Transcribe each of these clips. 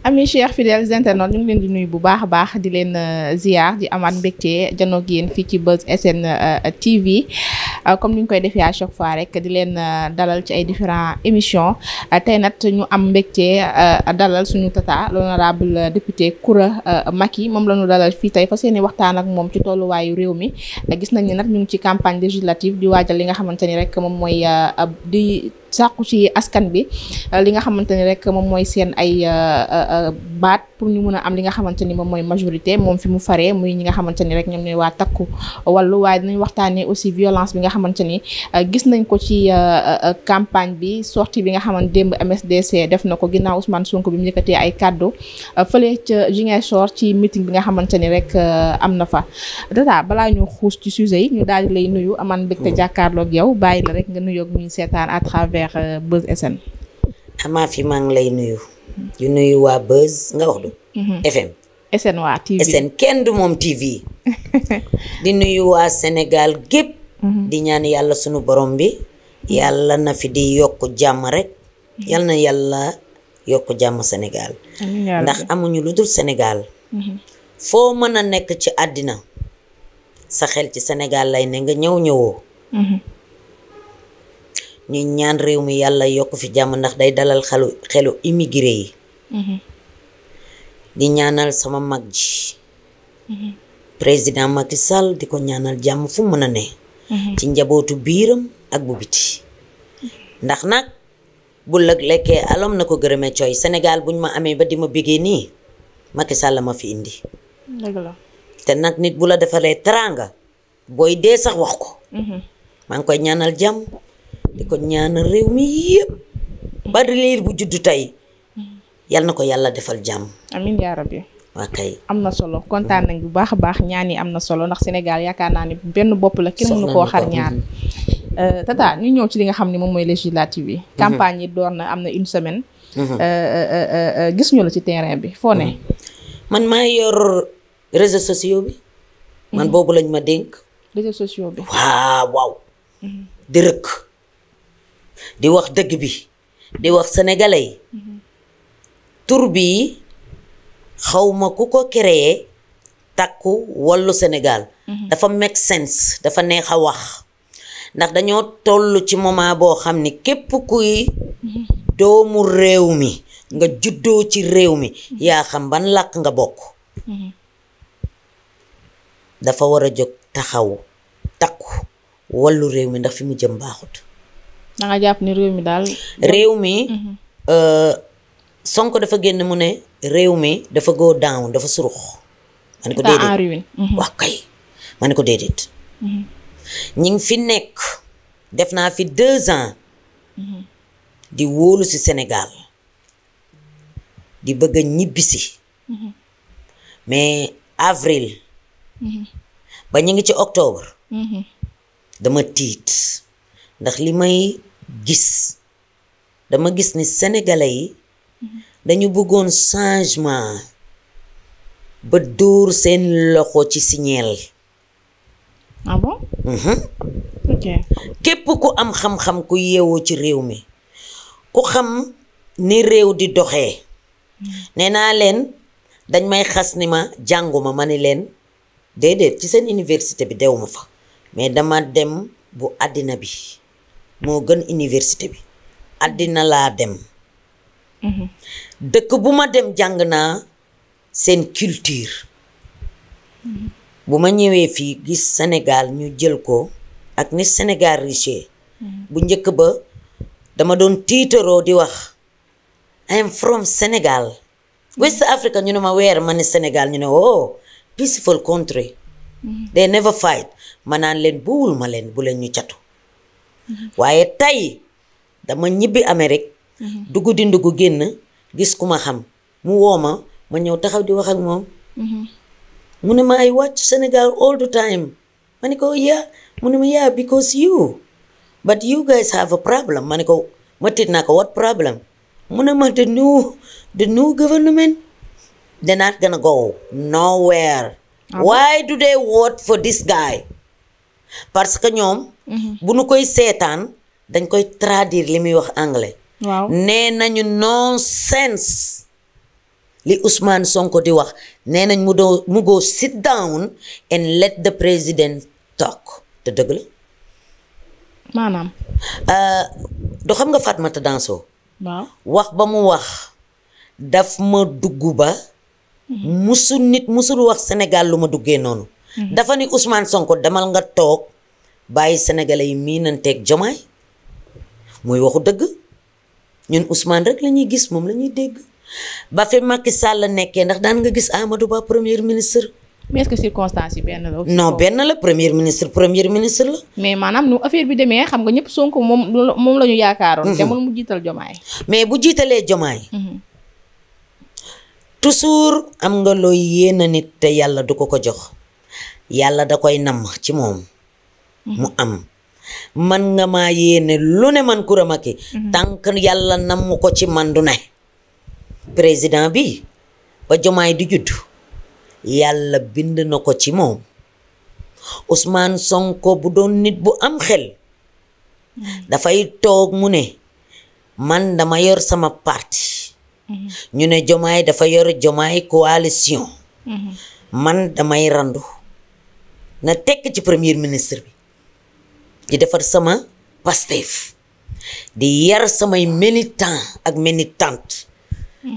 ami chers fidèles internautes ñu ngi leen di nuyu bu baax a baax di leen ziar di amaat mbégte janoog yéen fii ci Buzz SN TV comme ni ñu koy defee à chaque fois rek di leen dalal ci ay différents émissions tey nag ñu am mbégte dalal suñu tata l'honorable député Coura Macky moom la ñu dalal fii tey fas yéene waxtaan ak moom ci tolluwaayu réew mi gis nañ ni nag ñu ngi ci campagne législative di waajal li nga xamante ni rek moom mooy di sàkku ci askan bi li nga xamante ni rek moom mooy seen ay baat pour ñu mun a am li nga xamante ni moom mooy majorité moom fi mu faree muy ñi nga xamante ni rek ñoom ne waa takku wàllu waaye dinañ waxtaanee aussi violence bi nga xamante ni gis nañ ko ci campagne bi sortie bi nga xamante démb MSDC def na ko ginnaaw Ousmane Sonko bi mu yëkkatee ay kàddu fële ca Ziguinchor ci meeting bi nga xamante ni rek am na fa data balaa ñu xuus ci sujet yi ñu daal di lay nuyu aman mbégte jàkkaarloog yow bàyyi la rek nga nuyoog ñu seetaan à travers Buzz SN. amaa fi maa ngi lay nuyu. di nuyu waa Buzz nga wax du. FM. SN waa TV SN kenn du moom TV. di nuyu waa Sénégal gépp di ñaan yàlla sunu borom bi. yàlla na fi di yokk jàmm rek. yàlla na yàlla yokk jàmm Sénégal. ndax amuñu lu dul Sénégal. foo mën a nekk ci àddina sa xel ci Sénégal lay ne nga ñëwoo. ñu ñaan réew mi yàlla yokk fi jàmm ndax day dalal xelu immigré yi. di ñaanal sama mag ji. président Macky Sall di ko ñaanal jàmm fu mën a ne. ci njabootu biiram ak bu biti. ndax nag bu lëg lekkee alom na ko gërëmee cooy Sénégal buñ ma amee ba di ma bégee nii Macky Sall ma fi indi. dëgg la te nag nit bu la defalee teraanga booy dee sax wax ko. maa ngi koy ñaanal jàmm. di ko ñaanal réew mi yëpp ba liir bu juddu tey yal na ko yàlla defal jàmm. amiin yaa rabbi. waa kay am na solo kontaan nañ bu baax a baax ñaan yi am na solo ndax Sénégal yaakaar naa ni benn bopp la kenn mënu koo xar ñaar. tata ñu ñëw ci li nga xam ne moom mooy législative yi. campagne yi door na am na une semaine. gis ñu la ci terrain bi foo ne. man maa yor réseaux sociaux bi. man boobu lañ ma dénk. réseaux sociaux bi. waaw. di rëkk. di wax dëgg bi di wax sénégalais yi tur bi xawma ku ko créé takku wallu Sénégal dafa make sense dafa neex a wax ndax dañoo toll ci moment boo xam ni képp kuy doomu réew mi nga juddoo ci réew mi yaa xam ban làkk nga bokk dafa war a jóg taxaw takku wallu réew mi ndax fi mu jëm baaxut. da nga jàpp ni réew mi daal. réew mi Sonko dafa génn mu ne réew mi dafa go down dafa surux. ma ne ko déedéet wax kay ma ne ko déedéet. ñi ngi fi nekk def naa fi 2 ans. di wóolu si Sénégal di bëgg a ñibbisi. mais avril. ba ñu ngi ci octobre. dama tiit. ndax li may gis dama gis ni sénégalais yi dañu bëggoon changement ba dóor seen loxo ci signeel. ah bon. ok képp ku am xam-xam ku yeewoo ci réew mi ku xam ni réew di doxee nee naa leen dañ may xas ni ma jànguma ma ni leen déedéet ci seen université bi dew ma fa mais dama dem bu àddina bi moo gën université bi àddina laa dem. dëkk bu ma dem jàng naa seen culture. bu ma ñëwee fii gis Sénégal ñu jël ko ak ni Sénégal riche. bu njëkk ba dama doon tiitaroo di wax I am from Sénégal. West Africa ñu ne ma weer ma ne Sénégal ñu ne oh peaceful country. they never fight ma naan leen buwul ma leen bu leen ñu catu. waaye tey dama ñibbi Amérique dugg di ndugg génn gis ku ma xam mu woo ma ñëw taxaw di wax ak moom mu ne ma I watch Sénégal all the time ma ne ko yeah mu ne ma yeah because you but you guys have a problem ma ne ko ma tiit naa ko what problem mu ne ma the new government they're not gonna go nowhere. Why do they vote for this guy? parce que ñoom bu nu koy seetaan dañ koy traduire li muy wax anglais. waaw nee nañu nonsense li Ousmane Sonko di wax nee nañ mu go sit down and let the president talk te dëgg la. maanaam. du xam nga Fatmata Danso. waaw wax ba mu wax daf ma dugg ba. musul wax Sénégal lu ma duggee noonu. dafa ni Ousmane Sonko demal nga toog bàyyi sénégalais yi miinanteeg Jomaay muy waxu dëgg ñun Ousmane rek la ñuy gis moom la ñuy dégg ba fi Macky Sall nekkee ndax daan nga gis Amadou Ba premier ministre. mais est-ce que circonstances yi benn la. non benn la premier ministre la. mais maanaam nu affaire bi demee xam nga ñëpp Sonko moom la ñu yaakaaroon. demul mu jiital Jomaay. mais bu jiitalee Jomaay. toujours am nga looy yéena nit te yàlla du ko jox yàlla da koy namm ci moom. mu am man nga maa yéene lu ne man Coura Macky tànk yàlla namm ko ci man du ne. président bi ba Jomaay di juddu. yàlla bind na ko ci moom Ousmane Sonko bu doon nit bu am xel dafay toog mu ne man dama yor sama parti ñu ne Jomaay dafa yor Jomaay coalition man damay randu na tekk ci premier ministre bi di defar sama Pastef di yar samay militant ak militante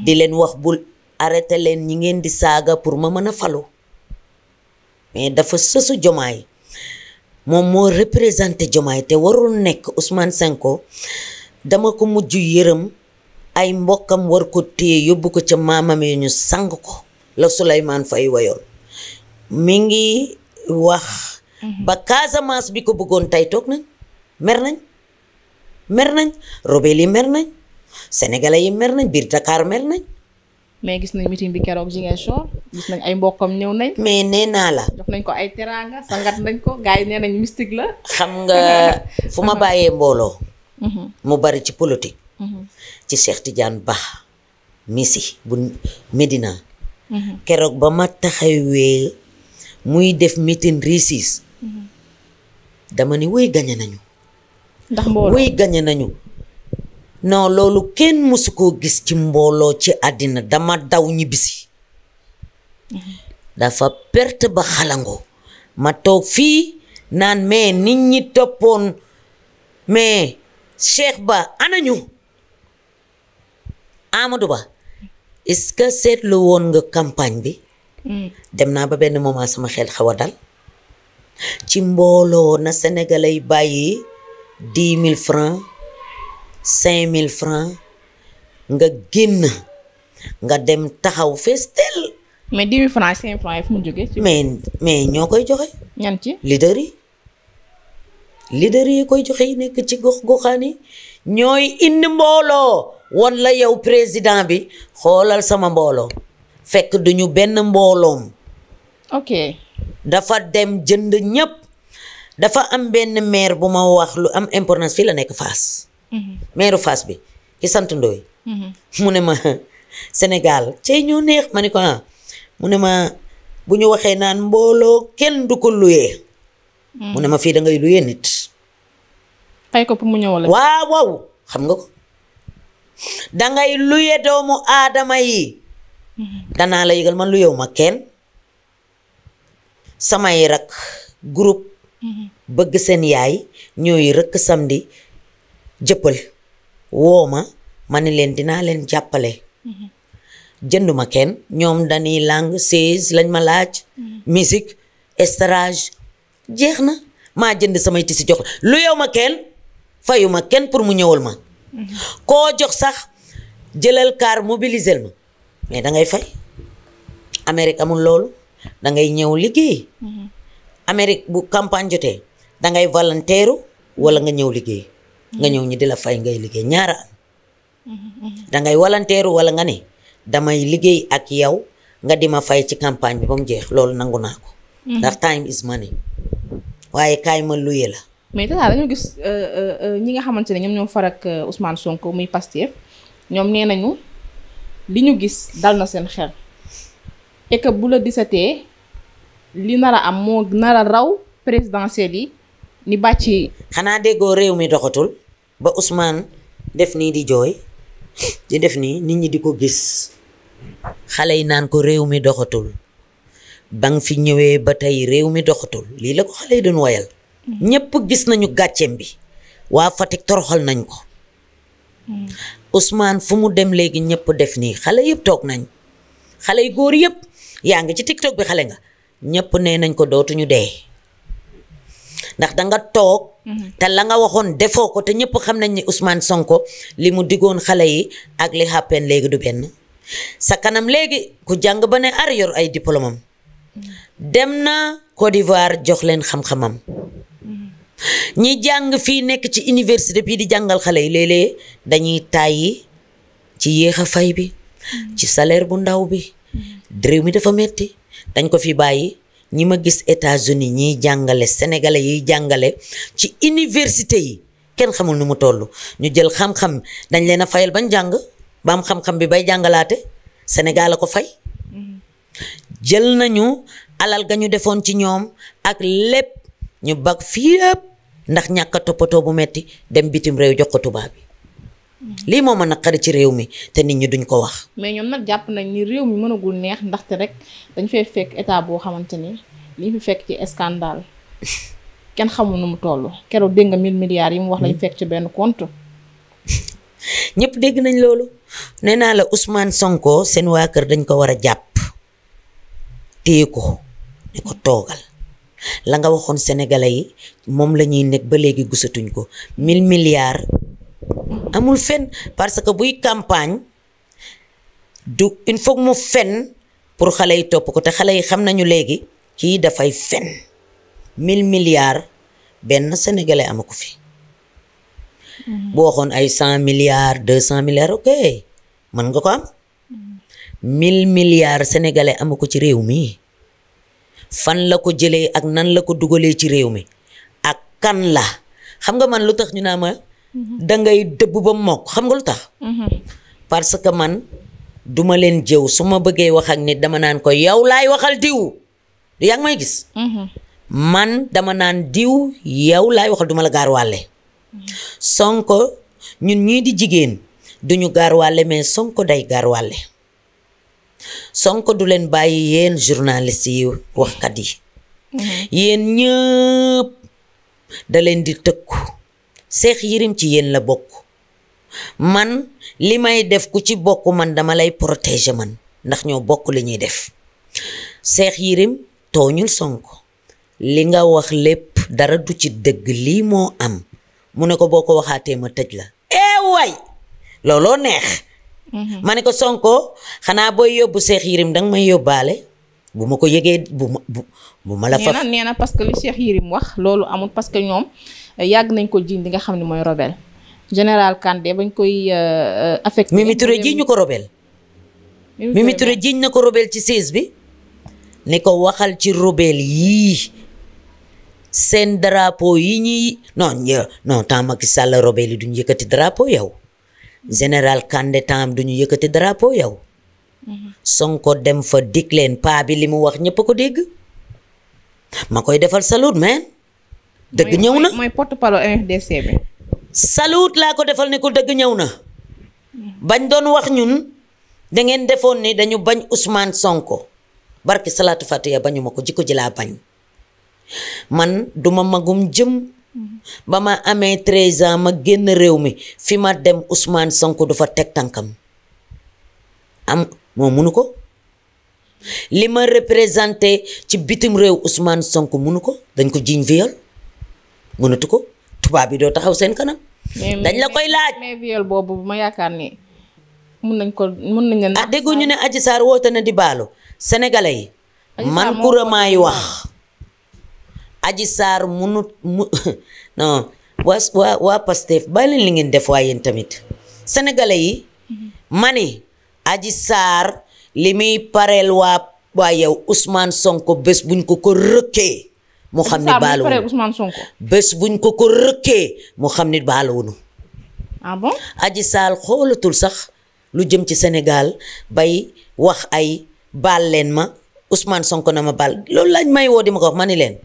di leen wax bul arrêté leen ñi ngeen di saaga pour ma mën a falu mais dafa sësu Jomaay moom moo représenté Jomaay te warul nekk Ousmane Sonko dama ko mujj yërëm ay mbokkam war ko téye yóbbu ko ca maamam yi ñu sang ko la Souleymane Faye wayoon mi ngi wax ba Casamance bi ko bëggoon tey toog nañ mer nañ rebelle yi mer nañ sénégalais yi mer nañ biir Dakar mer nañ. mais gis nañ meeting bi keroog Ziguinchor gis nañ ay mbokkam ñëw nañ. mais nee naa la. jox nañ ko ay teraanga sangat nañ ko gars yi nee nañ mystique la. xam nga fu ma bàyyee mbooloo. mu bari ci politique. ci Cheikh Tidiane Ba Messi bu Medina. keroog ba ma taxawee muy def meeting réussite. dama ni wuy gañe nañu. ndax mbooloo wuy gañe nañu. non loolu kenn mësu koo gis ci mbooloo ci àddina dama daw ñibbisi dafa perte ba xalango ma toog fii naan mais nit ñi toppoon mais Cheikh Ba anañu Amadou Ba est-ce que seetlu woon nga campagne bi dem naa ba benn moment sama xel xaw a dal ci mbooloo na sénégalais yi bàyyi 10 000 francs 5 000 francs nga génn nga dem taxaw fees tel. mais 10 000 francs 5 000 francs yi fu mu jógee. mais ñoo koy joxe. ñan ci leader yi koy joxe yi nekk ci gox-goxaan yi ñooy indi mbooloo won la yow président bi xoolal sama mbooloo fekk duñu benn mbooloom. ok. dafa dem jënd ñëpp dafa am benn maire bu ma wax lu am importance fii la nekk Fass. maire Fass bi ki sant Ndoye mu ne ma Sénégal cey ñoo neex ma ni ko mu ne ma bu ñu waxee naan mbooloo kenn du ko luyee mu ne ma fii da ngay luyee nit fay ko pour mu ñëw la waaw xam nga ko dangay luyee doomu aadama yi danaa la yëgal man luyewu ma kenn samay rak groupe bëgg seen yaay ñooy rëkk samedi jëppal woo ma ni leen dinaa leen jàppale jënduma kenn ñoom dañuy langue 16 lañ ma laaj musique estrage jeex na maa jënd samay tisi jox lu yow ma kenn fayuma kenn pour mu ñëwal ma koo jox sax jëlal car mobiliser ma mais dangay fay Amérique amul loolu dangay ñëw liggéey Amérique bu campagne jotee dangay volontaire wala nga ñëw liggéey nga ñëw ñi di la fay ngay liggéey ñaara dangay volontaire wala nga ne damay liggéey ak yow nga di ma fay ci campagne bi ba mu jeex loolu nangu naa ko ndax time is money waaye kaay ma luye la mais tata dañoo gis ñi nga xamante ne ñoom ñoo farak Ousmane Sonko muy Pastef ñoom nee nañu li ñu gis dal na seen xel et que bu la disatee li nar a am moo nar a raw présidentielle yi ni bàcc. xanaa déggoo réew mi doxatul ba Ousmane def nii di jooy di def nii nit ñi di ko gis xale yi naan ko réew mi doxatul ba nga fi ñëwee ba tey réew mi doxatul lii la ko xale yi doon woyal ñépp gis nañu gàcceem bi waa Fatick toroxal nañ ko Ousmane fu mu dem léegi ñépp def nii xale yëpp toog nañ xale yu góor yëpp yaa ngi ci TikTok bi xale nga ñépp nee nañ ko dootuñu dee ndax danga toog te la nga waxoon defoo ko te ñépp xam nañ ni Ousmane Sonko li mu diggoon xale yi ak li happen léegi du benn sa kanam léegi ku jàng ba ne ar yor ay diplôme am dem na Côte d'Ivoire jox leen xam-xamam ñi jàng fii nekk ci université bii di jàngal xale yi léeg-léeg dañuy tàyyi ci yéex a fay bi ci salaire bu ndaw bi réew mi dafa metti dañ ko fi bàyyi ñi ma gis États-Unis ñiy jàngale sénégalais yiy jàngale ci université yi kenn xamul nu mu toll ñu jël xam-xam dañ leen a fayal bañ jàng ba am xam-xam bi bay jàngalaate Sénégal a ko fay jël nañu alal ga ñu defoon ci ñoom ak lépp ñu bag fii yëpp ndax ñàkk a toppatoo bu metti dem bitim réew jox ko tubaab bi lii moo ma naqari ci réew mi te nit ñi duñ ko wax. mais ñoom nag jàpp nañ ni réew mi mënagul neex ndaxte rek dañ fay fekk état boo xamante ni li ñu fi fekk ci scandale kenn xamul nu mu toll keroog dégg nga 1000 milliards yi mu wax lañ fekk ci benn compte. ñëpp dégg nañ loolu nee naa la Ousmane Sonko seen waa kër dañ ko war a jàpp téye ko ne ko toogal la nga waxoon sénégalais yi moom la ñuy nekk ba léegi gisatuñ ko 1000 milliards. amul fen parce que buy campagne du il faut mu fen pour xale yi topp ko te xale yi xam nañu léegi kii dafay fen 1000 milliards benn sénégalais ama ko fi bu waxoon ay 100 milliards 200 milliards ok mën nga ko am 1000 milliards sénégalais ama ko ci réew mi fan la ko jëlee ak nan la ko dugalee ci réew mi ak kan la xam nga man lu tax ñu naa ma dangay dëbb ba mokk xam nga lu tax parce que man duma leen jëw su ma bëggee wax ak nit dama naan ko yow laay waxal diw yaa ngi may gis man dama naan diw yow laay waxal duma la gaar wàlle Sonko ñun ñii di jigéen duñu gaar wàlle mais Sonko day gaar wàlle Sonko du leen bàyyi yéen journaliste yi waxkat yi yéen ñëpp da leen di tëkku Seex Yérim ci yéen la bokk man li may def ku ci bokk man dama lay protéger man ndax ñoo bokk li ñuy def Seex Yérim tooñul Sonko li nga wax lépp dara du ci dëgg lii moo am mu ne ko boo ko waxaatee ma tëj la waay looloo neex ma ne ko Sonko xanaa booy yóbbu Seex Yérim danga may yóbbaale bu ma ko yëgee bu ma la fa nee na parce que li Seex Yérim wax loolu amul parce que ñoom yàgg nañ ko jiiñ li nga xam ne mooy rebelle général Kandé bañ koy affecté. Mimi Touré jiiñ ñu ko rebelle. Mimi Touré jiiñ na ko rebelle ci 16 bi. ne ko waxal ci rebelle yii seen drapeau yi ñuy non temps Macky Sall rebelle yi duñu yëkkati drapeau yow. général Kandé temps duñu yëkkati drapeau yow. Sonko dem fa dik leen paa bi li mu wax ñëpp ko dégg. ma koy defal salut man. dëgg ñëw na mooy porte-parole MFDC bi. salut laa ko defal ne ko dëgg ñëw na. bañ doon wax ñun da ngeen defoon ni dañu bañ Ousmane Sonko barki salaatu fatiha bañu ma ko jikko ji laa bañ man duma magum jëm ba ma amee 13 ans ma génn réew mi fi ma dem Ousmane Sonko du fa teg tànkam am moo munu ko li ma représenté ci bitim réew Ousmane Sonko munu ko dañ ko jiiñ viol mënatu ko tubaab bi doo taxaw seen kanam. dañ la koy laaj mais viol boobu ma yaakaar ni mun nañ leen. déggu ñu ne Adji Sarr woote na di baalu sénégalais yi. man kuramaay wax. Adji Sarr munut non waa Pastef bàyyi leen li ngeen def waaye yéen tamit sénégalais yi. mani Adji Sarr li muy pareel waa yow Ousmane Sonko bés buñ ko rëkkee. mu xam ni baaluwunu bés buñ ko rëkkee mu xam ni baaluwunu. ah bon. Adji Sarr xoolatul sax lu jëm ci Sénégal bay wax ay baal leen ma Ousmane Sonko na ma baal loolu lañ may woo di ma ko wax ma ni leen.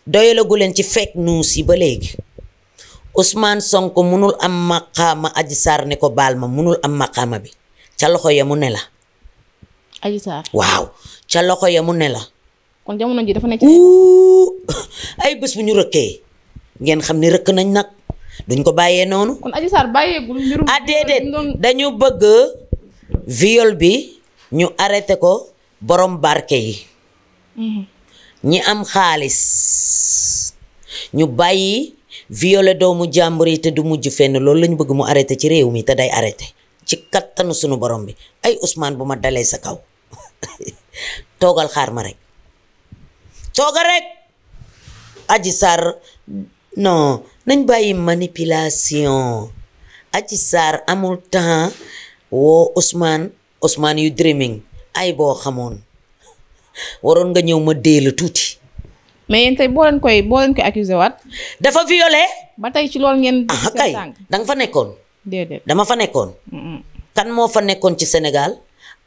doyalagu leen ci fake news yi ba léegi Ousmane Sonko munul am maqaama Adji Sarr ne ko baal ma munul am maqaama bi ca loxo ya mu ne la. Adji Sarr waaw ca loxo ya mu ne la kon jamono ji dafa nekk ay bés bu ñu rëkkee ngeen xam ne rëkk nañ nag duñ ko bàyyee noonu kon Adji Sarr bàyyeegul mbirum déedéet dañu bëgg viol bi ñu arrêté ko borom barke yi ñi am xaalis ñu bàyyi violé doomu jàmbur yi te du mujj fenn loolu lañu bëgg mu arrêté ci réew mi te day arrêté ci kattanu sunu borom bi ay Ousmane bu ma dalee sa kaw toogal xaar ma rek toogal rek Adji Sarr non nañ bàyyi manipulation Adji Sarr amul temps woo Ousmane yu dreaming ay boo xamoon waroon nga ñëw ma dee la tuuti. mais yéen tey boo leen koy accusé waat. dafa violé. ba tey ci loolu ngeen. kay danga fa nekkoon. déedéet dama fa nekkoon. kan moo fa nekkoon ci Sénégal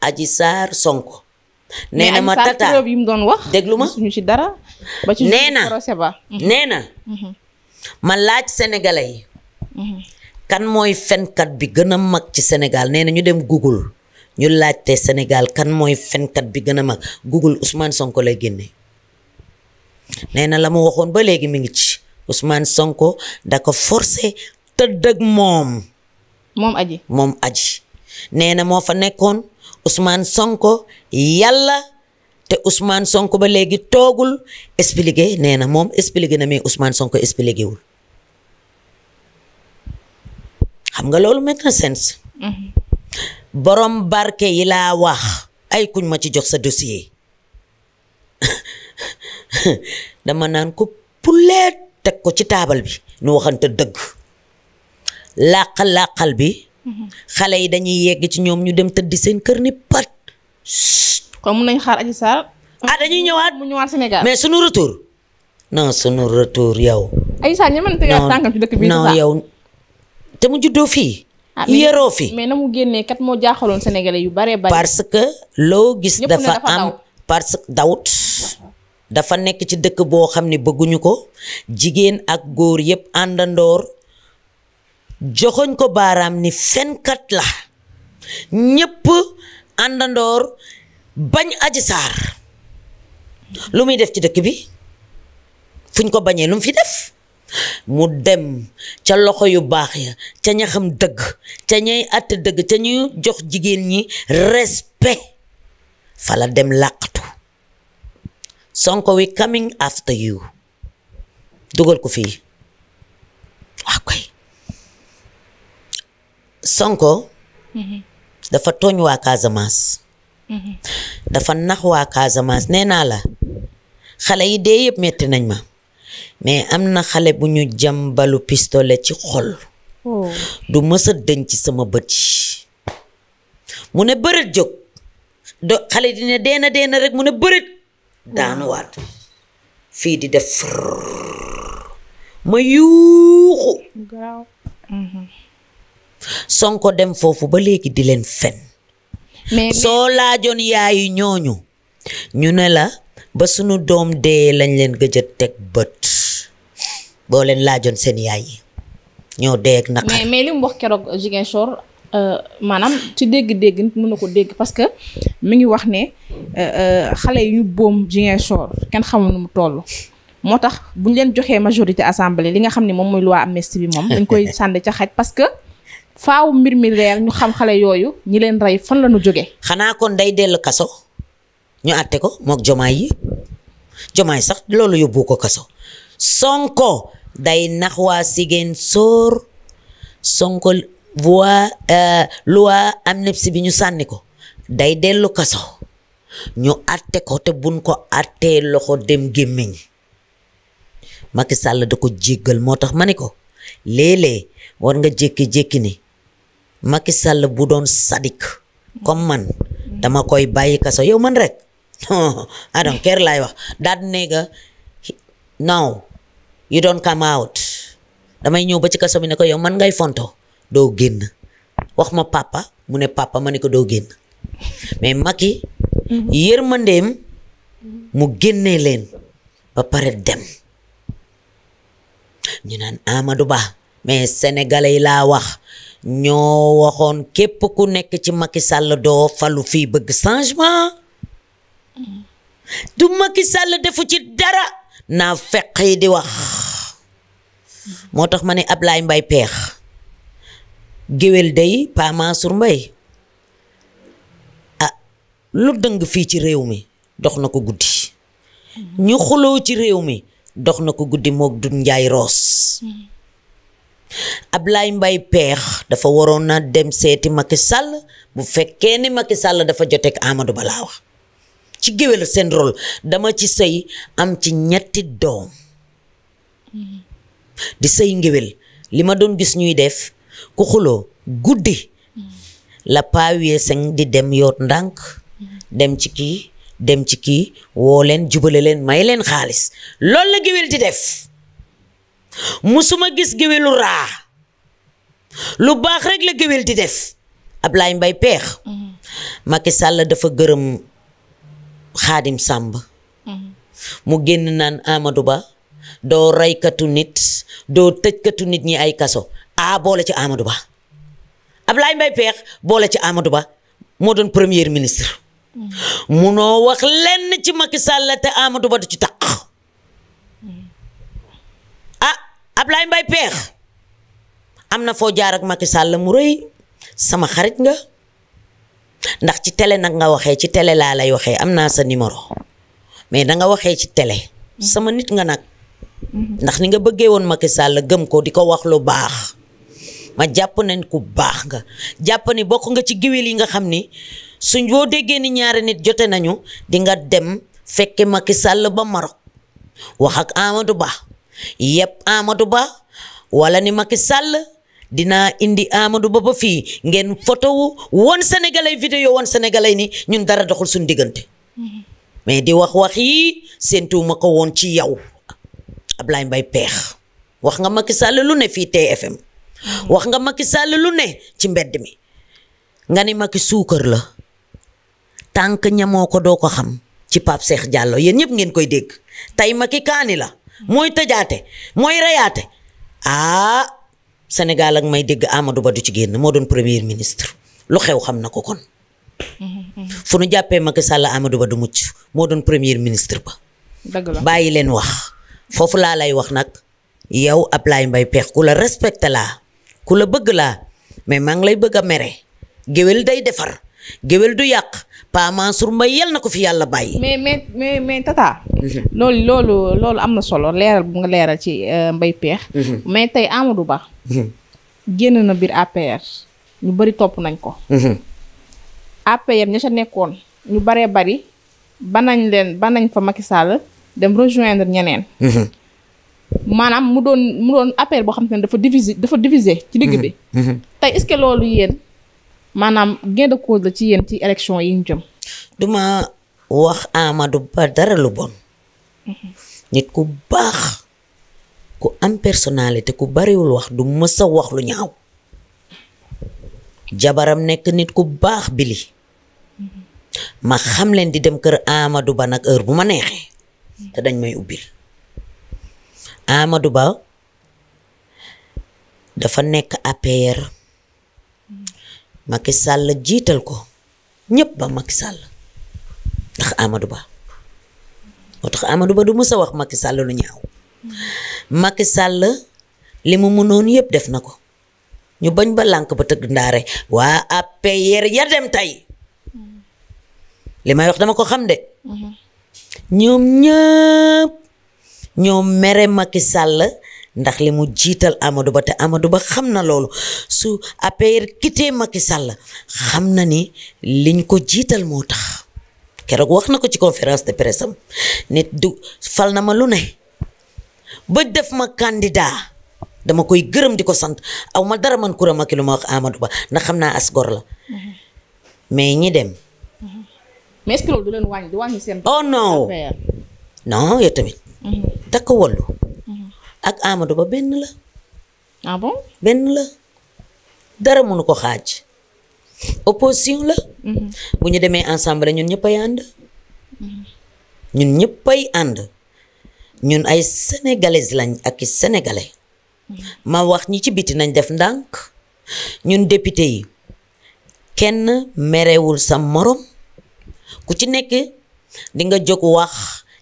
Adji Sarr Sonko. nee na ma tata preuve yi mu doon wax. déglu ma suñu ci dara. ba ci procès ba nee na ma laaj sénégalais yi. kan mooy fenkat bi gën a mag ci Sénégal nee na ñu dem Google ñu laajte Sénégal kan mooy fenkat bi gën a mag Google Ousmane Sonko lay génne. nee na la mu waxoon ba léegi mi ngi ci Ousmane Sonko da ko forcé tëdd ak moom. moom Adji nee na moo fa nekkoon Ousmane Sonko yàlla te Ousmane Sonko ba léegi toogul expliqué nee na moom expliqué na mais Ousmane Sonko expliqué wul. xam nga loolu make na sens. borom barke yi laa wax ay kuñ ma ci jox sa dossier dama naan ko puleet teg ko ci taabal bi nu waxante dëgg làqal bi xale yi dañuy yegg ci ñoom ñu dem tëddi seen kër ni pat. kon mun nañ xaar Adji Sarr. dañuy ñëwaat mu ñëwaat Sénégal mais sunu retour. non sunu retour yow. Adji Sarr ñamante yaa tànkam ci dëkk bi. non yow te mu juddoo fii. yeroo fi mais na mu génnee kat moo jaaxaloon sénégalais yu bare bare. parce que loo gis dafa am parce que dawut dafa nekk ci dëkk boo xam ne bëgguñu ko jigéen ak góor yépp àndandoor joxoñ ko baaraam ni fenkat la ñépp àndandoor bañ Adji Sarr lu muy def ci dëkk bi fuñ ko bañee lu mu fi def mu dem ca loxo yu baax ya ca ña xam dëgg ca ñay àtt dëgg ca ñuy jox jigéen ñi respect fala dem làqatu Sonko we coming after you dugal ko fii waaw koy Sonko dafa tooñ waa Casamance dafa nax waa Casamance nee naa la xale yi dee yëpp metti nañ ma mais am na xale bu ñu jàmbalu pistolet ci xol du mësa dëñ ci sama bët yi mu ne bërët jóg xale dina deena rek mu ne bërët daanuwaat fii di def ma yuuxu Sonko dem foofu ba léegi di leen fen soo laajoon yaayu ñooñu ñu ne la ba sunu doom dee lañ leen gëj a teg bët boo leen laajoon seen yaay yi ñoo dee ak naqar mais li mu wax keroog Ziguinchor maanaam ci dégg-dégg nit mën na ko dégg parce que mi ngi wax ne xale yu ñu boom Ziguinchor kenn xamul nu mu toll moo tax bu ñu leen joxee majorité assemblée li nga xam ne moom mooy loi amnistie bi moom dañ koy sànni ca xaj parce que faaw mbir mi leer ñu xam xale yooyu ñi leen rey fan la ñu jógee. xanaa kon day dellu kaso ñu àtte ko mook jomaay sax loolu yóbbu ko kaso Sonko day nax waa Ziguinchor Sonko loi amnistie bi ñu sànni ko day dellu kaso ñu àtte ko te buñ ko àttee loxo dem gémmiñ Macky Sall da ko jéggal moo tax ma ne ko léeg-léeg war nga jékki-jékki ni Macky Sall bu doon sadik comme man dama koy bàyyi kaso yow man rek I don't care laay wax that nigga now you don't come out damay ñëw ba ci kaso bi ne ko yow man ngay fonto doo génn wax ma papa mu ne papa ma ne ko doo génn mais Macky yërmandeem mu génnee leen ba pare dem ñu naan Amadou Ba mais sénégalais yi laa wax ñoo waxoon képp ku nekk ci Macky Sall doo falu fii bëgg changement du Macky Sall defu ci dara naa fekk yi di wax moo tax ma ne Ablaye Mbaye Peex géwél day Pa Mansour Mbaye lu dëng fii ci réew mi dox na ko guddi ñu xuloo ci réew mi dox na ko guddi mook du njaay roos Ablaye Mbaye Peex dafa waroon na dem seeti Macky Sall bu fekkee ni Macky Sall dafa joteek Amadou Ba laa wax ci géwél seen rôle dama ci sëy am ci 3 doom di sëy ngéwél li ma doon gis ñuy def ku xuloo guddi la paawiye seng di dem yoot ndànk dem ci kii woo leen jubale leen may leen xaalis loolu la géwél di def musuma gis géwélu raa lu baax rek la géwél di def Ablaye Mbaye Peex Macky Sall dafa gërëm Xaadim Sàmb mu génn naan Amadou Ba doo reykatu nit doo tëjkatu nit ñi ay kaso boole ci Amadou Ba Ablaye Mbaye Peex boole ci Amadou Ba moo doon premier ministre munoo wax lenn ci Macky Sall te Amadou Ba du ci taq Ablaye Mbaye Peex am na foo jaar ak Macky Sall mu rëy sama xarit nga ndax ci télé nag nga waxee ci télé laa lay waxee am naa sa numéro mais danga waxee ci télé sama nit nga nag ndax ni nga bëggee woon Macky Sall gëm ko di ko wax lu baax ma jàpp nañ ku baax nga jàpp ni bokk nga ci géwél yi nga xam ni suñ boo déggee ni ñaari nit jote nañu di nga dem fekke Macky Sall ba Maroc wax ak Amadou Ba yëpp Amadou Ba wala ni Macky Sall dinaa indi Amadou Ba fii ngeen photo woon sénégalais vidéo woon sénégalais ni ñun dara doxul suñ diggante mais di wax yi séentuwuma ko woon ci yow Ablaye Mbaye Peex wax nga Macky Sall lu ne fii TFM wax nga Macky Sall lu ne ci mbedd mi nga ni Macky suukar la tànk ñamoo ko doo ko xam ci Pape Cheikh Diallo yéen ñëpp ngeen koy dégg tey Macky kaani la mooy tëjaate mooy reyaate Sénégal ak may dégg Amadou Ba du ci génn moo doon premier ministre lu xew xam na ko kon fu nu jàppee Macky Sall Amadou Ba du mucc moo doon premier ministre ba dëgg la bàyyi leen wax foofu laa lay wax nag yow Ablaye Mbaye Peex ku la respecté laa ku la bëgg laa mais maa ngi lay bëgg a mere géwél day defar géwél du yàq Pa Mansour Mbaye yal na ko fi yàlla bàyyi. mais tata. loolu am na solo leeral bu nga leeral ci Mbaye Peex. mais tey Amadou Ba. génn na biir APR ñu bari topp nañ ko. APR ña ca nekkoon ñu baree bari ba nañ fa Macky Sall dem rejoindre ñeneen. maanaam mu doon APR boo xam te ne dafa diviser ci digg bi. tey est-ce que loolu yéen. maanaam gain de cause la ci yéen ci élection yi ñu jëm. duma wax Amadou Ba dara lu bon. nit ku baax ku am personnalité ku bariwul wax du mës a wax lu ñaaw. jabaram nekk nit ku baax bili. ma xam leen di dem kër Amadou Ba nag heure bu ma neexee. te dañ may ubbil. Amadou Ba dafa nekk APR. Macky Sall jiital ko ñëpp ba Macky Sall ndax Amadou Ba moo tax Amadou Ba du mës a wax Macky Sall lu ñaaw Macky Sall li mu mënoon yëpp def na ko ñu bañ ba lànk ba tëgg ndaare waa APR ya dem tey li may wax dama ko xam de ñoom ñëpp ñoo mere Macky Sall ndax li mu jiital Amadou Ba te Amadou Ba xam na loolu su APR quitté Macky Sall xam na ni liñ ko jiital moo tax keroog wax na ko ci conférence de presse am nit du fal na ma lu ne ba def ma candidat dama koy gërëm di ko sant aw ma dara man Coura Macky lu ma wax Amadou Ba ndax xam naa as gor la mais ñi dem. mais est-ce que loolu du leen wàññi du wàññi seen. oh non non yow tamit. takk wallu ak Amadou Ba benn la. ah bon benn la dara mënu ko xaaj opposition la. bu ñu demee ensemble ñun ñëppay ànd. ñun ñëppay ànd ñun ay sénégalais lañ ak i sénégalais. ma wax ñi ci biti nañ def ndànk ñun député yi kenn merewul sa morom ku ci nekk di nga jóg wax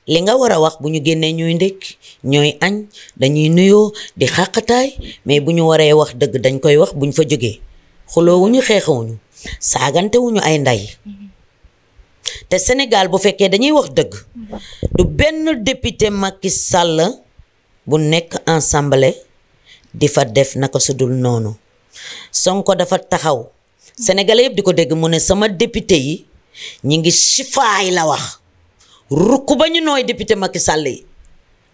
li nga war a wax bu ñu génnee ñooy ndékki ñooy añ dañuy nuyoo di xàqataay mais bu ñu waree wax dëgg dañ koy wax bu ñu fa jógee xuloowuñu xeexawuñu saagantewuñu ay nday te Sénégal bu fekkee dañuy wax dëgg du benn député Macky Sall bu nekk assemblée di fa def naka sudul noonu Sonko dafa taxaw sénégalais yëpp di ko dégg mu ne sama député yi ñi ngi sifaay la wax rukk ba ñu nooy député Macky Sall yi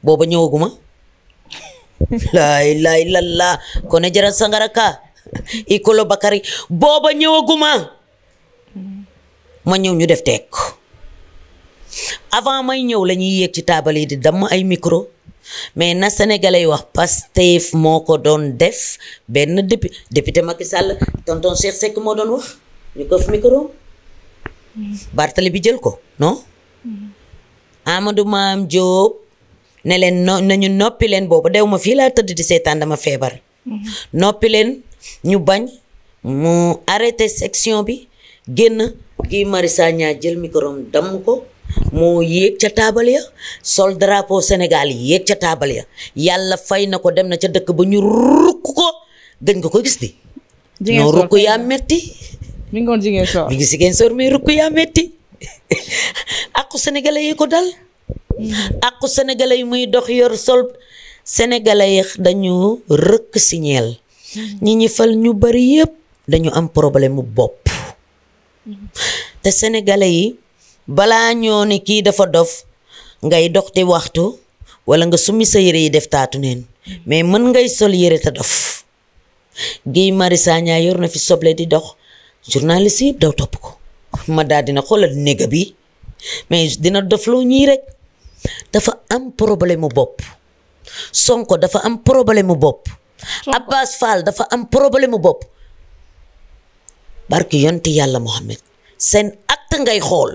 booba ñëwaguma laay laay lalla ko ne jara sangaraka ikolo bakari booba ñëwaguma ma ñëw ñu def tekk avant may ñëw la ñuy yéeg ci taabal yi di damm ay micro mais na sénégalais yi wax Pastef moo ko doon def benn député Macky Sall tonton Cheikh Seck moo doon wax ñu ko fi micro Bartali bi jël ko non Amadou Mame Diop ne leen nañu noppi leen boobu dew ma fii laa tëdd di seetaan dama feebar noppi leen ñu bañ mu arrêté section bi génn Guy Marius Sagna jël micro damm ko moo yéeg ca taabal ya sol drapeau Sénégal yéeg ca taabal ya yàlla fay na ko dem na ca dëkk ba ñu rukk ko gëj nga ko gis di non rukk yaa metti mi ngi woon Ziguinchor mi ngi Ziguinchor mais rukk yaa metti aqu sénégalais yi ko dal aqu sénégalais yi muy dox yor sol sénégalais yi dañu rëkk signeel ñi fal ñu bari yépp dañu am problème mu bopp te sénégalais yi balaa ñoo ni kii dafa dof ngay dox di waxtu wala nga summi sa yére yi def taatu neen mais mën ngay sol yére te dof Guy Marius Sagna yor na fi soble di dox journaliste yëpp daw topp ko ma daal dina xoolal néga bi mais dina dofloo ñii rek dafa am problème mu bopp Sonko dafa am problème mu bopp Abbas Fall dafa am problème mu bopp barki yonti yàlla Mohamed seen acte ngay xool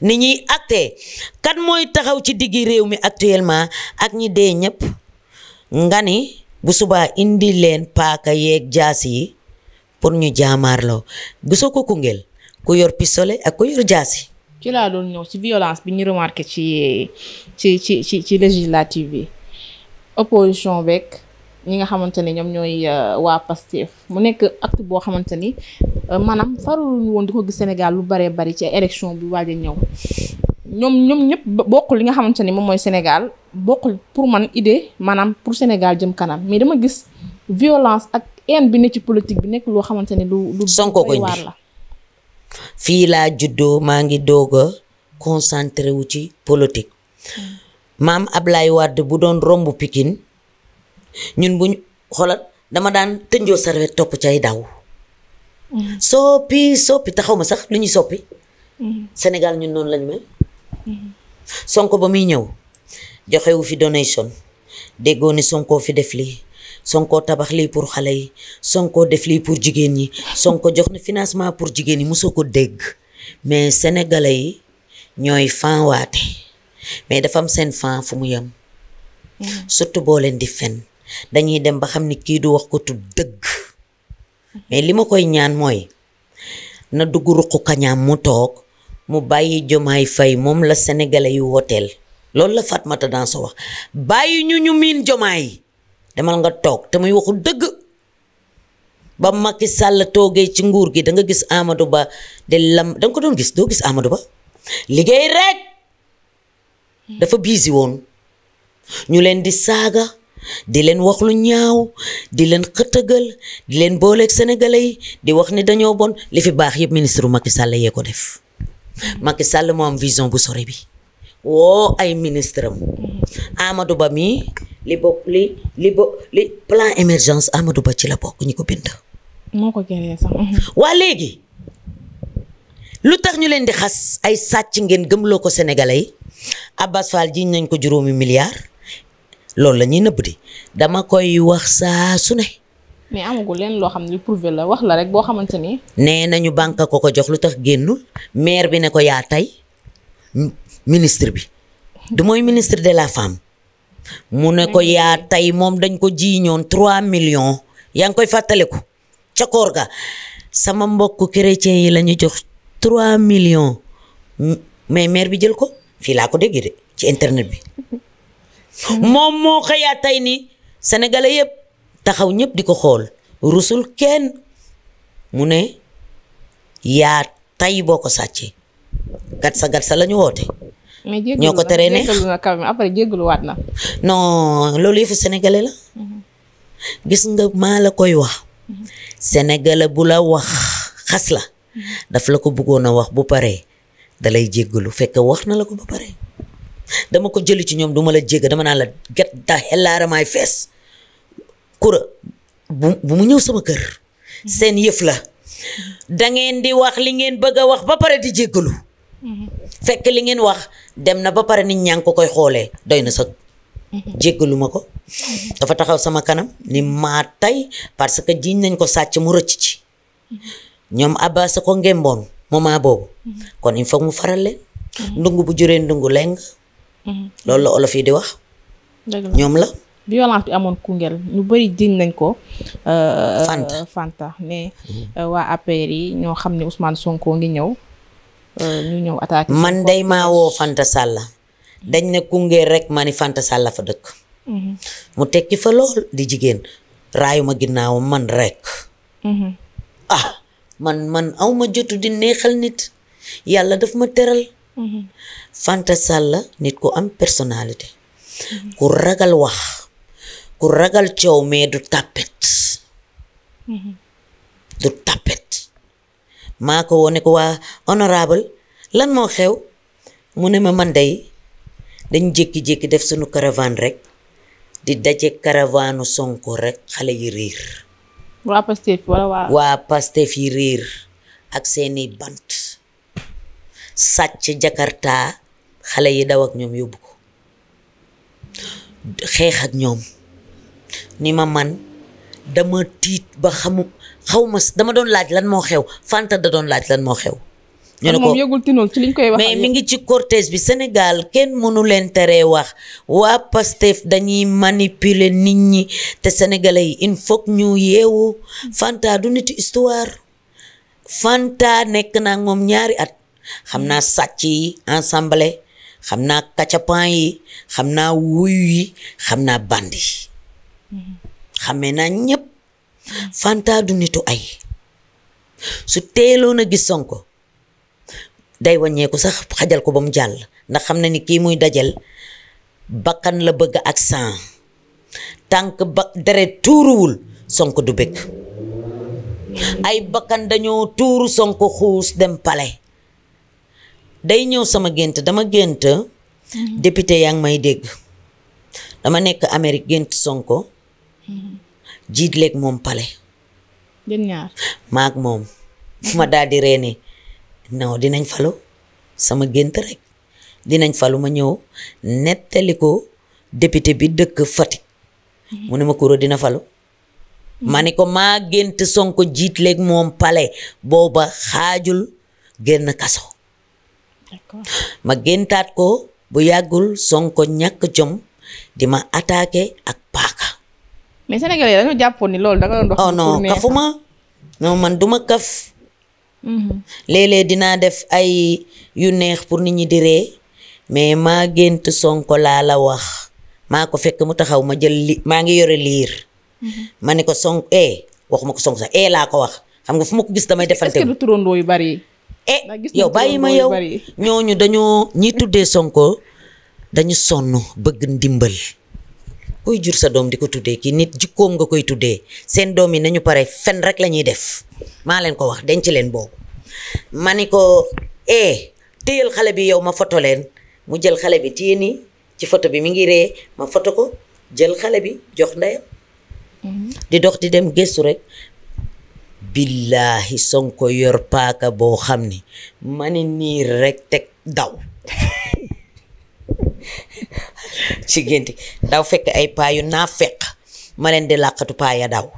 ni ñuy acté kan mooy taxaw ci diggi réew mi actuellement ak ñi dee ñëpp nga ni bu subaa indi leen paaka yeeg jaas yi pour ñu jaamaarloo gisoo ko Koungheul ku yor pistolet ak ku yor jaas yi ci laa doon ñëw ci violence bi ñu remarqué ci législative bi opposition beeg ñi nga xamante ne ñoom ñooy waa Pastef mu nekk acte boo xamante ni maanaam farul woon di ko gis Sénégal lu baree bari ci élection bi waaj a ñëw ñoom ñëpp bokkul li nga xamante ni moom mooy Sénégal bokkul pour man idée maanaam pour Sénégal jëm kanam mais dama gis violence ak haine bi ne ci politique bi nekk loo xamante ni lu Sonko ko indi la fii laa juddoo maa ngi doog a concentré wu ci politique maam Ablaye Wade bu doon romb Pikine ñun buñ xoolal dama daan tënjoo sarwet topp cay daw soppi te xaw ma sax lu ñuy soppi Sénégal ñun noonu lañu mel Sonko ba muy ñëw joxewu fi donation déggoo ni Sonko fi def lii Sonko tabax lii pour xale yi Sonko def lii pour jigéen ñi Sonko jox na financement pour jigéen ñi mosoo ko dégg mais sénégalais yi ñooy fanwaate mais dafa am seen fan fu mu yem surtout boo leen di fen dañuy dem ba xam ni kii du wax ko tu dëgg mais li ma koy ñaan mooy na dugg ruqu kañaam mu toog mu bàyyi Jomaay Fay moom la sénégalais yu woteel loolu la Fatmata Danso wax bàyyi ñu miin Jomaay demal nga toog te muy waxu dëgg ba Macky Sall toogee ci nguur gi da nga gis Amadou Ba de lam da nga ko doon gis doo gis Amadou Ba liggéey rek dafa biisi woon ñu leen di saaga di leen wax lu ñaaw di leen xëtëgal di leen booleeg sénégalais yi di wax ni dañoo bon li fi baax yëpp ministre Macky Sall yee ko def Macky Sall moo am vision bu sore bi woo ay ministre am Amadou Ba mii li plan émergence Amadou Ba ci la bokk ñu ko bind moo ko géré sax waa léegi lu tax ñu leen di xas ay sàcc ngeen gëmloo ko sénégalais yi Abbas Fall jiñ nañ ko 5 milliards loolu la ñuy nëbb di dama koy wax saa su ne mais amagul leen loo xam ne lu prouvé la wax la rek boo xamante ni nee nañu banque ko jox lu tax génnul maire bi ne ko yaa tey ministre bi du mooy ministre de la femme mu ne ko yaa tey moom dañ ko jiiñoon 3 millions yaa ngi koy fàttaliku ca koor ga sama mbokk chrétien yi la ñu jox 3 millions mais maire bi jël ko fii laa ko dégg de ci internet bi moom moo xëyaat tey ni sénégalais yëpp taxaw ñëpp di ko xool rusul kenn mu ne yaa tay boo ko sàccee gatsa la ñu woote ñoo ko teree ne après jéggaluwaat na non loolu yëfu sénégalais la gis nga maa la koy wax sénégalais bu la wax xas la daf la ko bëggoon a wax bu paree dalay jéggalu fekk wax na la ko ba pare dama ko jëli ci ñoom duma la jégga dama naa la get da xelaaramaay fees kura bu mu ñëw sama kër seen yëf la dangeen di wax li ngeen bëgg a wax ba pare di jéggalu fekk li ngeen wax dem na ba pare nit ñaa ngi ko koy xoolee doy na sax jéggalu ma ko dafa taxaw sama kanam ni maa tay parce que jiiñ nañ ko sàcc mu rëcc ci ñoom Abbas ko ngemboon moment boobu kon il faut mu faral leen ndungu bu juree ndungu leng loolu la olof yi di wax ñoom la violence bi amoon Koungheul ñu bëri jiñ nañ ko Fanta mais waa APR yi ñoo xam ne Ousmane Sonko ngi ñëw ñu ñëw attaqué man day maa woo Fanta Sall dañ ne Koungheul rek ma ni Fanta Sall fa dëkk mu tekki fa lool di jigéen raayuma ginnaaw man rek man awma jotu di neexal nit yàlla daf ma teral Fanta Sall nit ku am personnalité ku ragal wax ku ragal coow mais du tàppet maa ko wone ko waa honorable lan moo xew mu ne ma man day dañ jékki-jékki def suñu caravane rek di daje caravane Sonko rek xale yi riir waa Pastef yi riir ak seeni bant sàcc Jakarta xale yi daw ak ñoom yóbbu ko xeex ak ñoom ni ma man dama tiit ba xawma dama doon laaj lan moo xew Fanta da doon laaj lan moo xew ñu ne ko moom yëgul tinul ci liñ koy wax mais mi ngi ci cortège bi Sénégal kenn mënu leen teree wax waa Pastef dañuy manipuler nit ñi te sénégalais yi il faut ñu yeewu Fanta du nitu histoire Fanta nekk naa moom ñaari at xam naa sàcc yi ensemble xam naa kacapan yi xam naa wuyu yi xam naa bandi xamee naa ñëpp Fanta du nitu ay su teeloon a gis Sonko day wàññeeku sax xajal ko ba mu jàll ndax xam na ni kii muy dajal bakkan la bëgg ak sang tànk ba deret tuuruwul Sonko du bëgg ay bakkan dañoo tuuru Sonko xuus dem pale day ñëw sama gént dama gént député yaa ngi may dégg dama nekk Amérique gént Sonko jiit leeg moom pale maag moom ma daal di reeni non dinañ falu sama gént rek dinañ falu ma ñëw nettali ko député bi dëkk Fatick mu ne ma kuro dina falu ma ne ko maa gént Sonko jiit leeg moom pale booba xaajul génn kaso ma géntaat ko bu yàggul Sonko ñàkk jom di ma attaqué ak paaka mais Sénégalais dañoo jàppoon ni loolu da nga doon dox oh non kafuma non man duma kaf léeg-léeg dinaa def ay yu neex pour nit ñi di ree mais maa gént Sonko laa la wax maa ko fekk mu taxaw ma jël maa ngi yore liir ma ne ko Sonko waxuma ko Sonko sax laa ko wax xam nga fu ma ko gis damay defante est-ce que du turandoo yu bari yow bàyyi ma yow ñooñu dañoo ñi tuddee Sonko dañu sonn bëgg ndimbal kuy jur sa doom di ko tuddee kii nit jikkoom nga koy tuddee seen doom yi nañu pare fen rek la ñuy def maa leen ko wax denc leen boobu ma ni ko téyel xale bi yow ma foto leen mu jël xale bi téye nii ci photo bi mi ngi ree ma foto ko jël xale bi jox ndeyam di dox di dem gëstu rek billaahi Sonko yor paaka boo xam ni ma ni nii rek teg daw ci génti daw fekk ay paa yu naa fekk ma leen di làqatu paa ya daw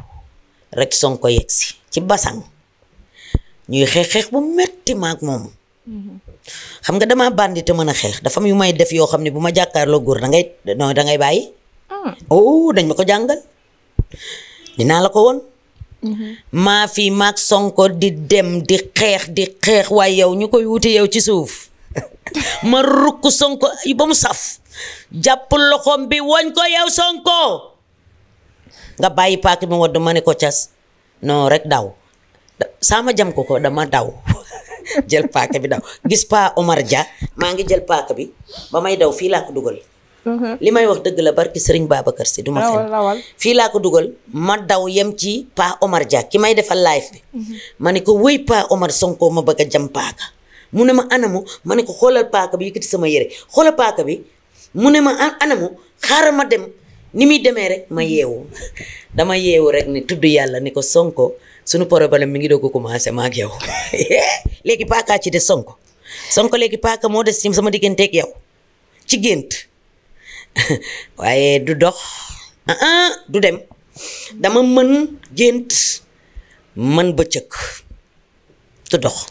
rek Sonko yegsi ci basang ñuy xeex bu metti maak moom xam nga dama bandi te mën a xeex dafa am yu may def yoo xam ne bu ma jàkkaarloo góor dangay bàyyi dañ ma ko jàngal dinaa la ko woon maa fi maag Sonko di dem di xeex waaye yow ñu koy wuti yow ci suuf ma rukk Sonko ba mu saf jàpp loxoom bi woñ ko yow Sonko nga bàyyi paaka mi wadd ma ne ko cas non rek daw sama jam ko dama daw jël paaka bi daw gis Pa Omar Dia maa ngi jël paaka bi ba may daw fii laa ko dugal li may wax dëgg la barki Serigne Babacar Sy du ma fen fii laa ko dugal ma daw yem ci Pa Omar Dia ki may defal live bi ma ne ko wëy Pa Omar Sonko ma bëgg a jam paaka mu ne ma anamu ma ne ko xoolal paaka bi yëkkati sama yére xoolal paaka bi mu ne ma anamu xaaral ma dem ni muy demee rek ma yeewu dama yeewu rek ni tudd yàlla ni ko Sonko sunu problème mi ngi doog a commencé ma ak yow léegi paaka ci des Sonko léegi paaka moo des ci sama digganteeg yow ci gént waaye du dox du dem dama mën gént mën bëccëg du dox.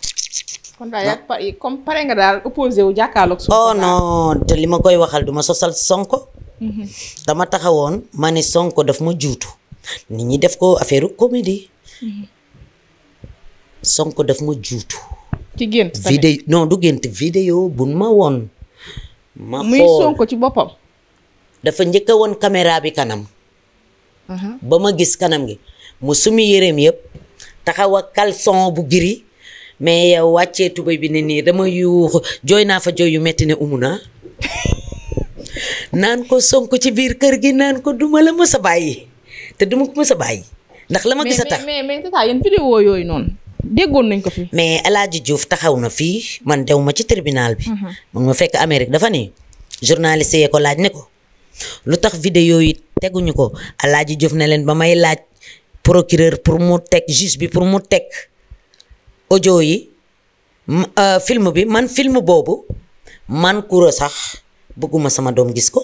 kon daal comme pare nga daal opposé wu jàkkaarloog Sonko. oh non te li ma koy waxal du ma sosal Sonko. dama taxawoon ma ne Sonko daf ma juutu nit ñi def ko affaire comédie. Sonko daf ma juutu. ci gént vidéo non du gént vidéo buñ ma woon. ma xool muy Sonko ci boppam. dafa njëkk a woon caméra bi kanam. ba ma gis kanam gi mu sumi yéreem yëpp taxaw ak caleçon bu gris mais yow wàccee tubéy bi ne nii dama yuuxu jooy naa fa jooy yu metti ne umu naa naan ko Sonko ci biir kër gi naan ko duma la mës a bàyyi te duma ko mës a bàyyi ndax la ma gis a tax mais tata yéen vidéo yooyu noonu déggoon nañ ko fi. mais El Hadji Diouf taxaw na fii man dew ma ci tribunal bi. mu ngi ma fekk Amérique dafa ni journaliste yee ko laaj ne ko lu tax vidéo yi teguñu ko El Hadji Diouf ne leen ba may laaj procureur pour mu teg juge bi pour mu teg audio yi film bi man film boobu man Coura sax bëgguma sama doom gis ko.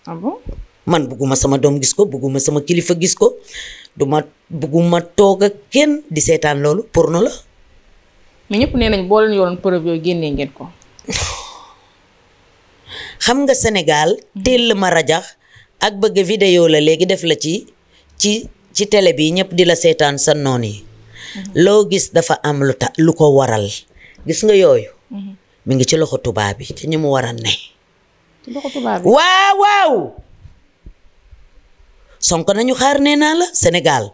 ah bon. man bëgguma sama doom gis ko bëgguma sama kilifa gis ko bëgguma toog ak kenn di seetaan loolu porno la. mais ñëpp nee nañ boo leen yoroon preuve yooyu génnee ngeen ko. xam nga Sénégal teel ma rajax ak bëgg vidéo la léegi def la ci télé bi ñëpp di la seetaan sa noon yi. loo gis dafa am lu ko waral gis nga yooyu. mi ngi ci loxo tubaab bi te ñu mu war a ne. ci loxo tubaab bi waaw. Sonko nañu xaar nee naa la Sénégal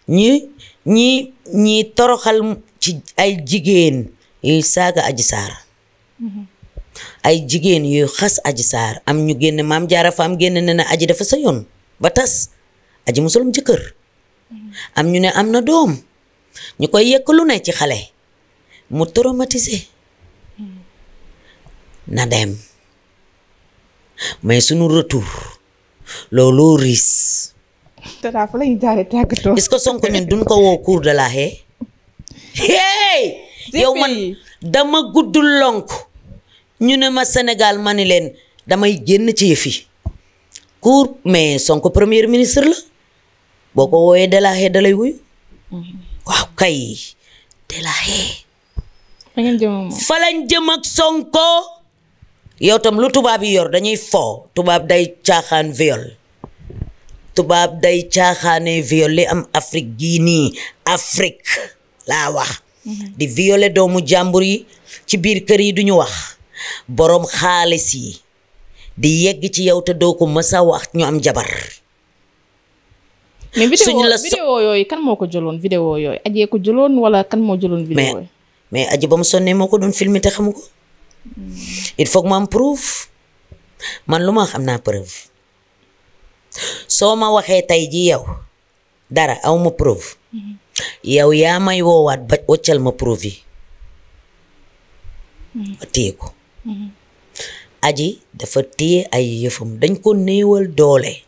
ñi toroxal ci ay jigéen yuy saaga Adji Sarr. ay jigéen yuy xas Adji Sarr am ñu génn Maam Jaara Faam génn ne na Adji dafa sa yoon ba tas Adji musulum jëkkër am ñu ne am na doom ñu koy yekk lu ne ci xale mu traumatisé na dem mais sunu retour looloo riis. tata fa lañu jaaree tàggatoo. est-ce que Sonko ñun duñ ko woo cour de la haie. hey yow man dama gudd lonk ñu ne ma Sénégal ma ni leen damay génn ci yëf yi cour mais Sonko premier ministre la boo ko wooyee de la haie da lay wuyu. waaw kay de la haie. fa lañ jëm ak Sonko. yow tam lu tubaab yi yor dañuy fo tubaab day caaxaan viol tubaab day caaxaane viol li am Afrique gii nii Afrique laa wax di violer doomu jàmbur yi ci biir kër yi duñu wax boroom xaalis yi di yegg ci yow te doo ko mës a wax ñu am jabar. mais vidéo yooyu kan moo ko jëloon vidéo yooyu Adji ko jëloon wala kan moo jëloon vidéo yi. mais Adji ba mu sonnee moo ko doon filmer te xamu ko. il faut que ma am preuve man lu ma xam naa preuve soo ma waxee tey ji yow dara aw ma preuve yow yaa may woowaat ba waccal ma preuve yi ma téye ko. Adji dafa téye ay yëfam dañ ko néewal doole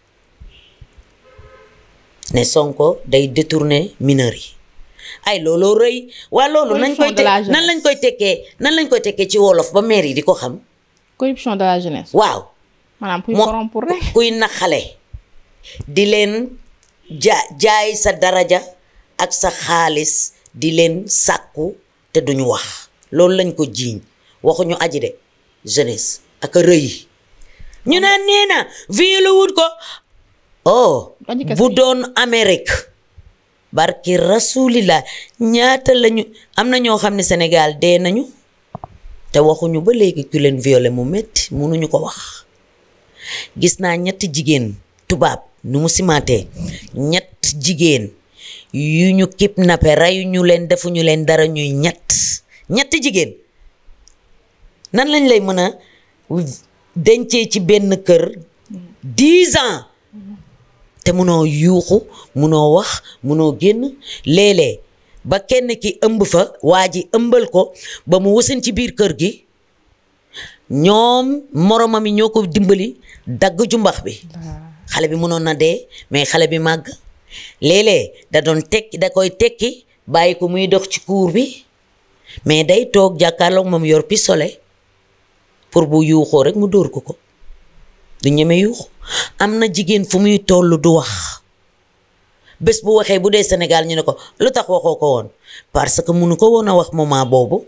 ne Sonko day détourner mineur yi ay looloo rëy waa loolu nan lañ koy tekkee ci wolof ba maire yi di ko xam. corruption de la jeunesse. waaw maanaam kuy corrompre rek kuy naxale di leen jaay sa daraja ak sa xaalis di leen sàkku te duñu wax loolu lañ ko jiiñ waxuñu Adji de jeunesse ak a rëy ñu naan nee na violé wut ko oh bu doon Amérique barki rasulillah ñaata lañu am na ñoo xam ne Sénégal dee nañu te waxuñu ba léegi ku leen violé mu metti mënuñu ko wax. gis naa ñetti jigéen tubaab nu mu simaatee ñett jigéen yu ñu kidnappé reyu ñu leen defuñu leen dara ñuy ñetti jigéen nan lañ lay mën a dencee ci benn kër 10 ans te munoo yuuxu munoo wax munoo génn léeg-léeg ba kenn ki ëmb fa waa ji ëmbal ko ba mu wasin ci biir kër gi ñoom moromam yi ñoo ko dimbali dagg jumbax bi xale bi mënoon na dee mais xale bi màgg léeg-léeg da koy tekki bàyyi ko muy dox ci cour bi mais day toog jàkkaarloog moom yor pistolet pour bu yuuxoo rek mu dóor ko du ñeme yuuxu am na jigéen fu muy toll du wax bés bu waxee bu dee Sénégal ñu ne ko lu tax waxoo ko woon parce que mënu ko woon a wax moment boobu.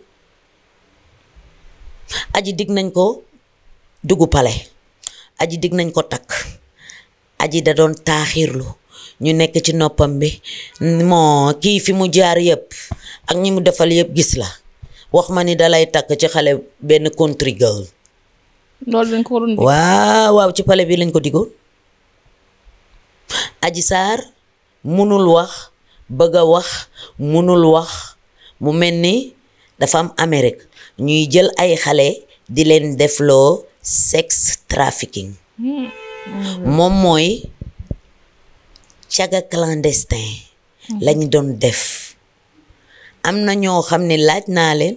aji dig nañ ko dugg pale aji dig nañ ko takk aji da doon taaxirlu ñu nekk ci noppam bi moo kii fi mu jaar yëpp ak ñi mu defal yëpp gis la wax ma ni dalay takk ci xale benn country girl. loolu dañ ko waroon dig. waaw ci pale bi lañ ko digoon. Aji Sarr munul wax bëgg a wax munul wax mu mel ni dafa am Amérique ñuy jël ay xale di leen defloo sex trafficking. moom mooy caga clandestin lañ doon def. am na ñoo xam ne laaj naa leen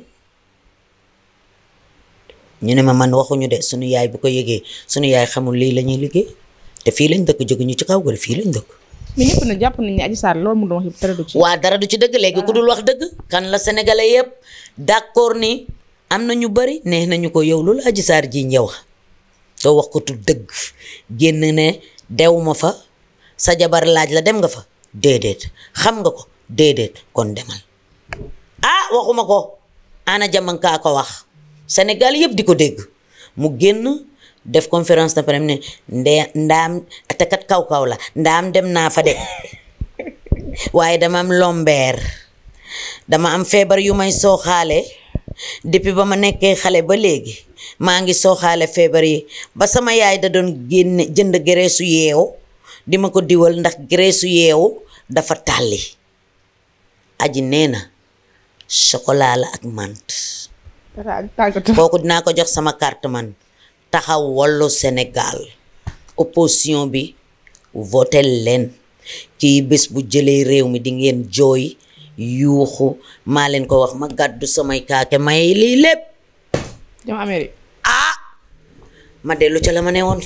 ñu ne ma man waxuñu de sunu yaay bu ko yëgee sunu yaay xamul lii la ñuy liggéey te fii lañ dëkk jóguñu ci kaw gal fii lañ dëkk. mais ñëpp na jàpp nañ ne Adji Sarr loolu mu doon wax dara du ci. waa dara du ci dëgg léegi ku dul wax dëgg kan la sénégalais yëpp d'accord ni am na ñu bari nee nañu ko yow loolu Adji Sarr ji ñëw soo wax ko tu dëgg génn ne dew ma fa sa jabar laaj la dem nga fa déedéet xam nga ko déedéet kon demal. ah waxuma ko ana jamankaa ko wax Sénégal yëpp di ko dégg mu génn def conférence de presse ne ndaam te kat kaw la ndaam dem naa fa de waaye dama am lombeer dama am feebar yu may sooxaale depuis ba ma nekkee xale ba léegi maa ngi sooxaale feebar yi ba sama yaay da doon génne jënd gereesu yeewu di ma ko diwal ndax gereesu yeewu dafa tàlli. Aji nee na chocolat la ak mant kooku dinaa ko jox sama carte man taxaw Wallu Sénégal opposition bi votel leen kii bés bu jëlee réew mi di ngeen jooy yuuxu maa leen ko wax ma gàddu samay kaake may lii lépp dem Amérique. ma dellu ca la ma ne woon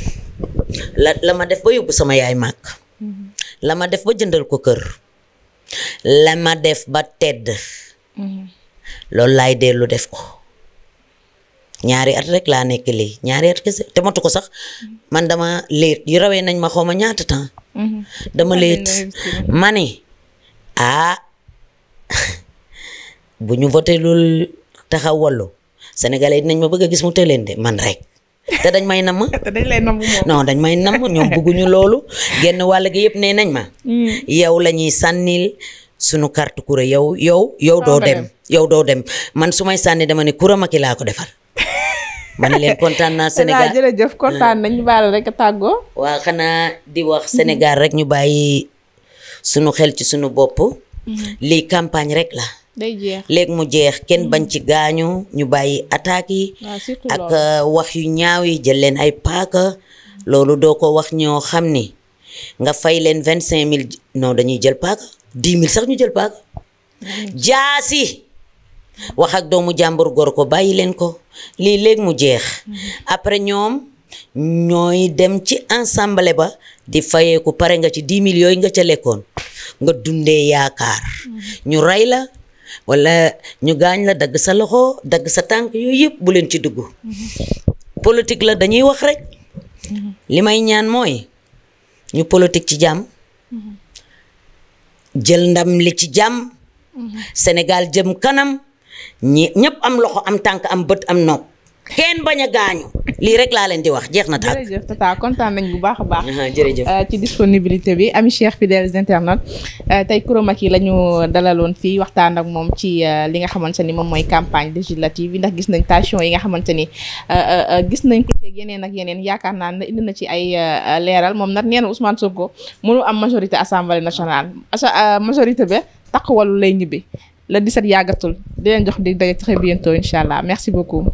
la ma def ba yóbbu sama yaay màkk la ma def ba jëndal ko kër la ma def ba tedd loolu laay dellu def ko. ñaari at rek laa nekk lii ñaari at kese te matu ko sax man dama leet yu rawee nañ ma xawma ñaata temps dama leet ma ni bu ñu voté loolu taxaw Wallu sénégalais dinañ ma bëgg a gis mu tëleen de man rek te dañ may namm te dañ lay namm moom. non dañ may namm ñoom bëgguñu loolu genn wàll gi yëpp nee nañ ma yow la ñuy sànnil sunu carte kura yow doo dem man su may sànni dama ne kura Macky laa ko defal. ma ne leen kontaan naa Sénégal jërëjëf kontaan nañ ñu baal rek tàggoo. waa xanaa di wax Sénégal rek ñu bàyyi sunu xel ci sunu bopp. lii campagne rek la. day jeex léegi mu jeex kenn bañ ci gaañu ñu bàyyi attaques yi. ak wax yu ñaaw yi jël leen ay paaka. loolu doo ko wax ñoo xam ni nga fay leen 25 000 non dañuy jël paaka 10 000 sax ñu jël paaka. jaasi. wax ak doomu jàmbur gor ko bàyyi leen ko lii léegi mu jeex après ñoom ñooy dem ci ensemble ba di fayeeku pare nga ci 10 000 yooyu nga ca lekkoon nga dundee yaakaar ñu rey la wala ñu gaañ la dagg sa loxo dagg sa tànk yooyu yëpp bu leen ci dugg politique la dañuy wax rek li may ñaan mooy ñu politique ci jàmm jël ndam li ci jàmm Sénégal jëm kanam ñi ñëpp am loxo am tànk am bët am nopp kenn bañ a gaañu lii rek laa leen di wax jeex na taal. jërëjëf tata kontaan nañ bu baax a baax. jërëjëf ci disponibilité bi ami chers fidèles internautes tey Coura Macky la ñu dalaloon fii waxtaan ak moom ci li nga xamante ni moom mooy campagne législative yi ndax gis nañ tension yi nga xamante ni gis nañ ko ci yeneen ak yeneen yaakaar naa ne indi na ci ay leeral moom nag nee na Ousmane Sonko mënu am majorité assemblée nationale majorité ba taxawalu lay ñibbi le 17 yàggatul di leen jox di daje très bientôt incha allah merci beaucoup.